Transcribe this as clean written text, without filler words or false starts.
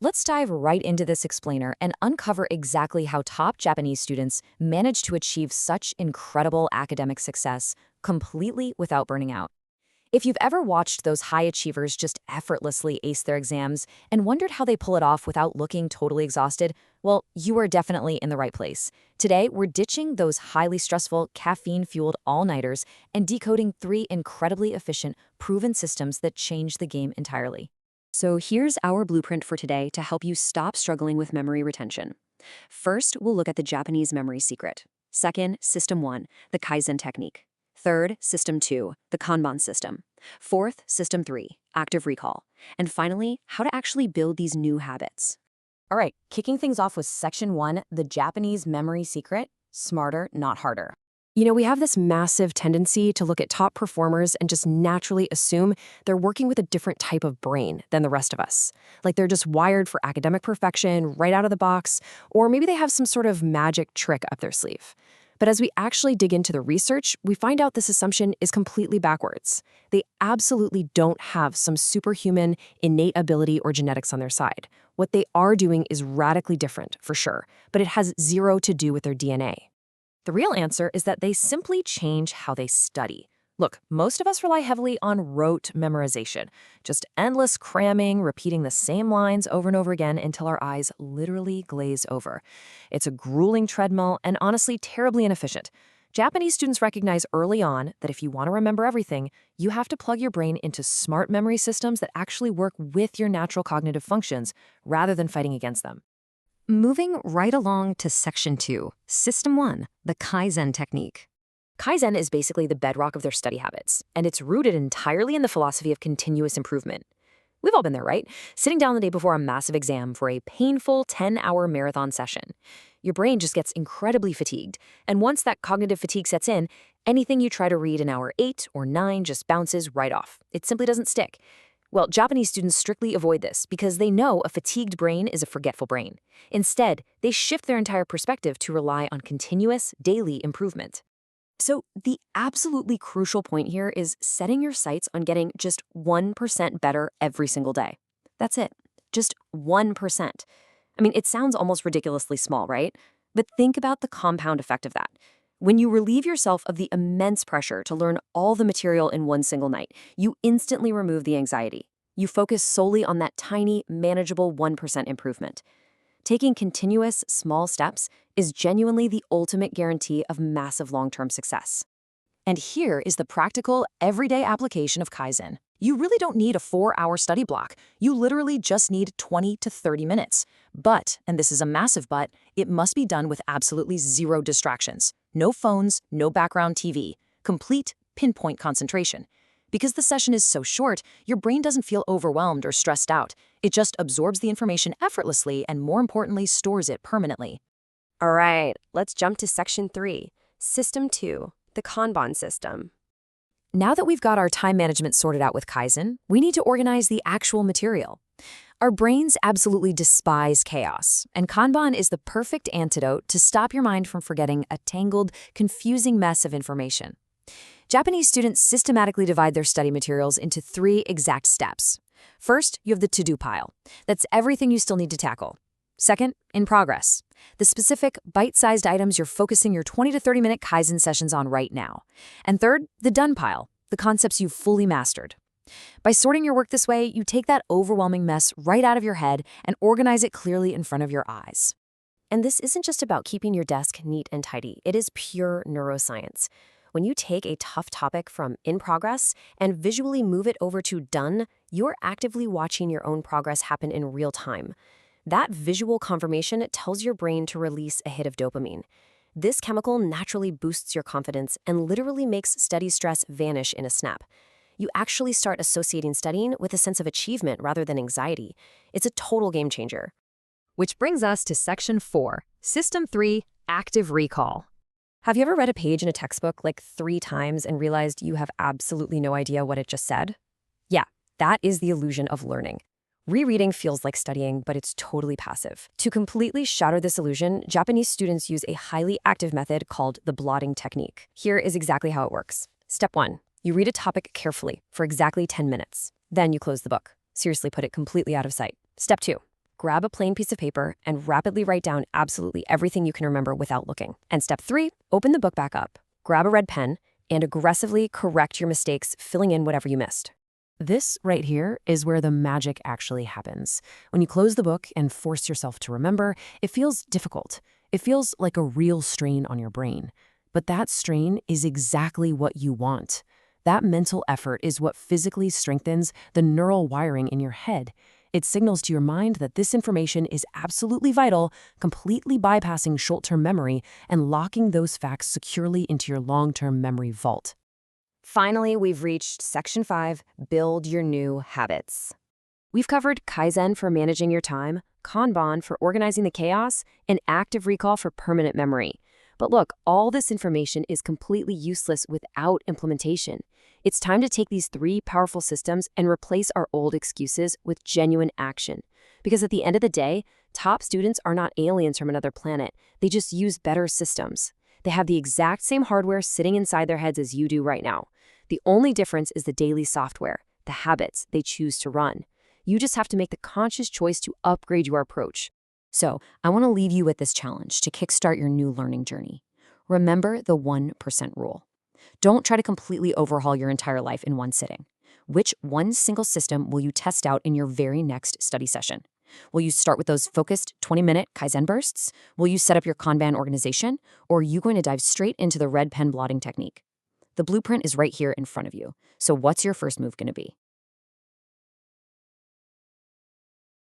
Let's dive right into this explainer and uncover exactly how top Japanese students manage to achieve such incredible academic success completely without burning out. If you've ever watched those high achievers just effortlessly ace their exams and wondered how they pull it off without looking totally exhausted, well, you are definitely in the right place. Today, we're ditching those highly stressful, caffeine-fueled all-nighters and decoding three incredibly efficient, proven systems that change the game entirely. So here's our blueprint for today to help you stop struggling with memory retention. First, we'll look at the Japanese memory secret. Second, System 1, the Kaizen technique. Third, System 2, the Kanban system. Fourth, System 3, active recall. And finally, how to actually build these new habits. All right, kicking things off with Section 1, the Japanese memory secret, smarter, not harder. We have this massive tendency to look at top performers and just naturally assume they're working with a different type of brain than the rest of us. Like they're just wired for academic perfection right out of the box, or maybe they have some sort of magic trick up their sleeve. But as we actually dig into the research, we find out this assumption is completely backwards. They absolutely don't have some superhuman innate ability or genetics on their side. What they are doing is radically different, for sure, but it has zero to do with their DNA. The real answer is that they simply change how they study. Look, most of us rely heavily on rote memorization, just endless cramming, repeating the same lines over and over again until our eyes literally glaze over. It's a grueling treadmill and honestly terribly inefficient. Japanese students recognize early on that if you want to remember everything, you have to plug your brain into smart memory systems that actually work with your natural cognitive functions rather than fighting against them. Moving right along to Section 2, System 1, the Kaizen technique. Kaizen is basically the bedrock of their study habits, and it's rooted entirely in the philosophy of continuous improvement. We've all been there, right? Sitting down the day before a massive exam for a painful 10-hour marathon session. Your brain just gets incredibly fatigued, and once that cognitive fatigue sets in, anything you try to read in hour 8 or 9 just bounces right off. It simply doesn't stick. Well, Japanese students strictly avoid this because they know a fatigued brain is a forgetful brain. Instead, they shift their entire perspective to rely on continuous, daily improvement. So the absolutely crucial point here is setting your sights on getting just 1% better every single day. That's it. Just 1%. I mean, it sounds almost ridiculously small, right? But think about the compound effect of that. When you relieve yourself of the immense pressure to learn all the material in one single night, you instantly remove the anxiety. You focus solely on that tiny, manageable 1% improvement. Taking continuous, small steps is genuinely the ultimate guarantee of massive long-term success. And here is the practical, everyday application of Kaizen. You really don't need a 4-hour study block. You literally just need 20 to 30 minutes. But, and this is a massive but, it must be done with absolutely zero distractions. No phones, no background TV. Complete, pinpoint concentration. Because the session is so short, your brain doesn't feel overwhelmed or stressed out. It just absorbs the information effortlessly and, more importantly, stores it permanently. All right, let's jump to Section 3, System 2, the Kanban system. Now that we've got our time management sorted out with Kaizen, we need to organize the actual material. Our brains absolutely despise chaos, and Kanban is the perfect antidote to stop your mind from forgetting a tangled, confusing mess of information. Japanese students systematically divide their study materials into 3 exact steps. First, you have the to-do pile. That's everything you still need to tackle. Second, in progress. The specific, bite-sized items you're focusing your 20 to 30-minute Kaizen sessions on right now. And third, the done pile, the concepts you've fully mastered. By sorting your work this way, you take that overwhelming mess right out of your head and organize it clearly in front of your eyes. And this isn't just about keeping your desk neat and tidy. It is pure neuroscience. When you take a tough topic from in progress and visually move it over to done, you're actively watching your own progress happen in real time. That visual confirmation tells your brain to release a hit of dopamine. This chemical naturally boosts your confidence and literally makes study stress vanish in a snap. You actually start associating studying with a sense of achievement rather than anxiety. It's a total game changer. Which brings us to Section 4, System 3, Active Recall. Have you ever read a page in a textbook like 3 times and realized you have absolutely no idea what it just said? Yeah, that is the illusion of learning. Rereading feels like studying, but it's totally passive. To completely shatter this illusion, Japanese students use a highly active method called the blotting technique. Here is exactly how it works. Step 1. You read a topic carefully for exactly 10 minutes. Then you close the book. Seriously, put it completely out of sight. Step 2. grab a plain piece of paper and rapidly write down absolutely everything you can remember without looking. And step 3, open the book back up, grab a red pen, and aggressively correct your mistakes, filling in whatever you missed. This right here is where the magic actually happens. When you close the book and force yourself to remember, it feels difficult. It feels like a real strain on your brain. But that strain is exactly what you want. That mental effort is what physically strengthens the neural wiring in your head. It signals to your mind that this information is absolutely vital, completely bypassing short-term memory and locking those facts securely into your long-term memory vault. Finally, we've reached Section 5, Build Your New Habits. We've covered Kaizen for managing your time, Kanban for organizing the chaos, and active recall for permanent memory. But look, all this information is completely useless without implementation. It's time to take these 3 powerful systems and replace our old excuses with genuine action. Because at the end of the day, top students are not aliens from another planet. They just use better systems. They have the exact same hardware sitting inside their heads as you do right now. The only difference is the daily software, the habits they choose to run. You just have to make the conscious choice to upgrade your approach. So, I want to leave you with this challenge to kickstart your new learning journey. Remember the 1% rule. Don't try to completely overhaul your entire life in one sitting. Which one single system will you test out in your very next study session? Will you start with those focused 20-minute Kaizen bursts? Will you set up your Kanban organization? Or are you going to dive straight into the red pen blotting technique? The blueprint is right here in front of you. So what's your first move going to be?